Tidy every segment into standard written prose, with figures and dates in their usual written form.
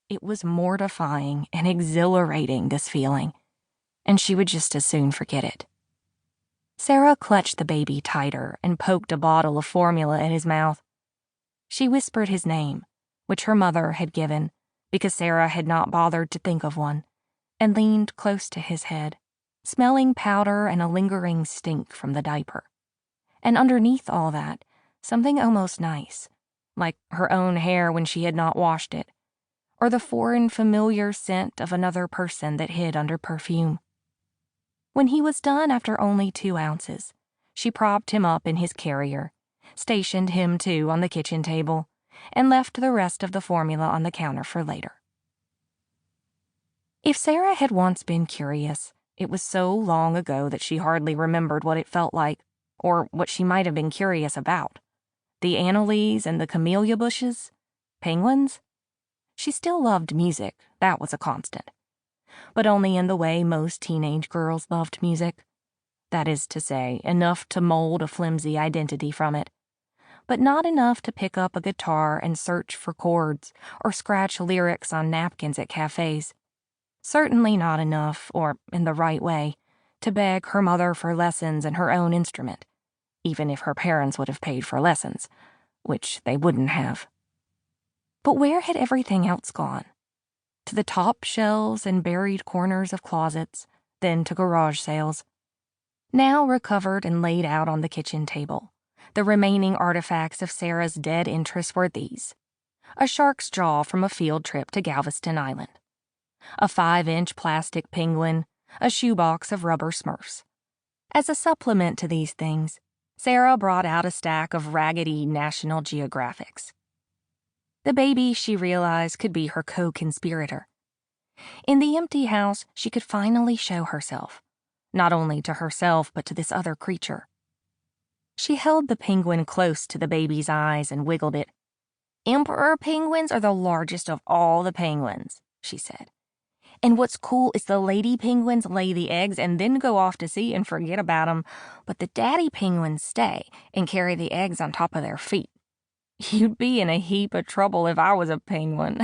It was mortifying and exhilarating, this feeling, and she would just as soon forget it. Sarah clutched the baby tighter and poked a bottle of formula in his mouth. She whispered his name, which her mother had given because Sarah had not bothered to think of one, and leaned close to his head, smelling powder and a lingering stink from the diaper. And underneath all that, something almost nice, like her own hair when she had not washed it, or the foreign familiar scent of another person that hid under perfume. When he was done after only 2 ounces, she propped him up in his carrier, stationed him too on the kitchen table, and left the rest of the formula on the counter for later. If Sarah had once been curious, it was so long ago that she hardly remembered what it felt like, or what she might have been curious about. The annuals and the camellia bushes? Penguins? She still loved music, that was a constant. But only in the way most teenage girls loved music. That is to say, enough to mold a flimsy identity from it, but not enough to pick up a guitar and search for chords or scratch lyrics on napkins at cafes. Certainly not enough, or in the right way, to beg her mother for lessons in her own instrument, even if her parents would have paid for lessons, which they wouldn't have. But where had everything else gone? To the top shelves and buried corners of closets, then to garage sales. Now recovered and laid out on the kitchen table, the remaining artifacts of Sarah's dead interest were these: a shark's jaw from a field trip to Galveston Island, a 5-inch plastic penguin, a shoebox of rubber Smurfs. As a supplement to these things, Sarah brought out a stack of raggedy National Geographics. The baby, she realized, could be her co-conspirator. In the empty house, she could finally show herself, not only to herself but to this other creature. She held the penguin close to the baby's eyes and wiggled it. "Emperor penguins are the largest of all the penguins," she said. "And what's cool is the lady penguins lay the eggs and then go off to sea and forget about 'em, but the daddy penguins stay and carry the eggs on top of their feet. You'd be in a heap of trouble if I was a penguin."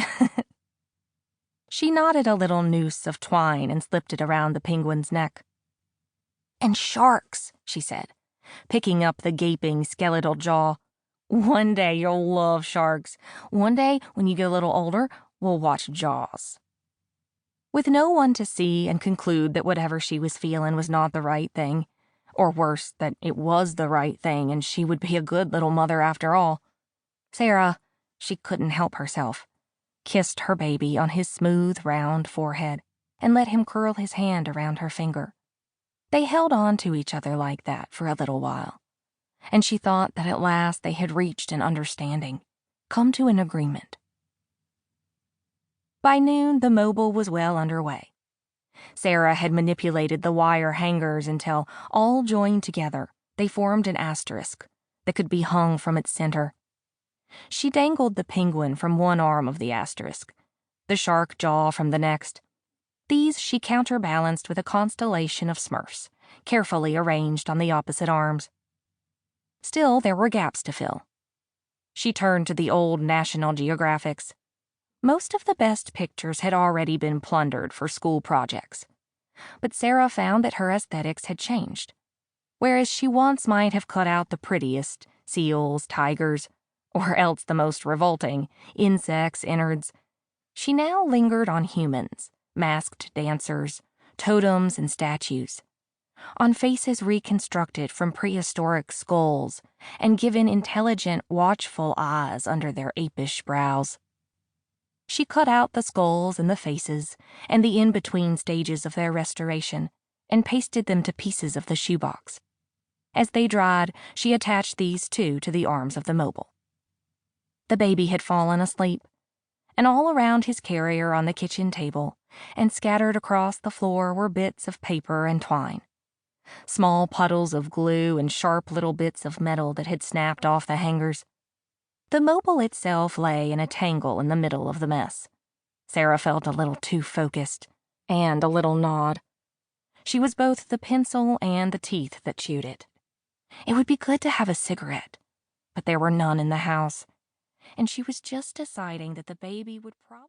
She knotted a little noose of twine and slipped it around the penguin's neck. "And sharks," she said, picking up the gaping skeletal jaw. "One day you'll love sharks. One day, when you get a little older, we'll watch Jaws." With no one to see and conclude that whatever she was feeling was not the right thing, or worse, that it was the right thing and she would be a good little mother after all, Sarah, she couldn't help herself, kissed her baby on his smooth, round forehead and let him curl his hand around her finger. They held on to each other like that for a little while, and she thought that at last they had reached an understanding, come to an agreement. By noon, the mobile was well underway. Sarah had manipulated the wire hangers until, all joined together, they formed an asterisk that could be hung from its center. She dangled the penguin from one arm of the asterisk, the shark jaw from the next. These she counterbalanced with a constellation of Smurfs, carefully arranged on the opposite arms. Still, there were gaps to fill. She turned to the old National Geographics. Most of the best pictures had already been plundered for school projects, but Sarah found that her aesthetics had changed. Whereas she once might have cut out the prettiest, seals, tigers, or else the most revolting, insects, innards, she now lingered on humans, masked dancers, totems, and statues, on faces reconstructed from prehistoric skulls and given intelligent, watchful eyes under their apish brows. She cut out the skulls and the faces and the in-between stages of their restoration and pasted them to pieces of the shoebox. As they dried, she attached these too to the arms of the mobile. The baby had fallen asleep, and all around his carrier on the kitchen table and scattered across the floor were bits of paper and twine, small puddles of glue and sharp little bits of metal that had snapped off the hangers. The mobile itself lay in a tangle in the middle of the mess. Sarah felt a little too focused, and a little gnawed. She was both the pencil and the teeth that chewed it. It would be good to have a cigarette, but there were none in the house, and she was just deciding that the baby would probably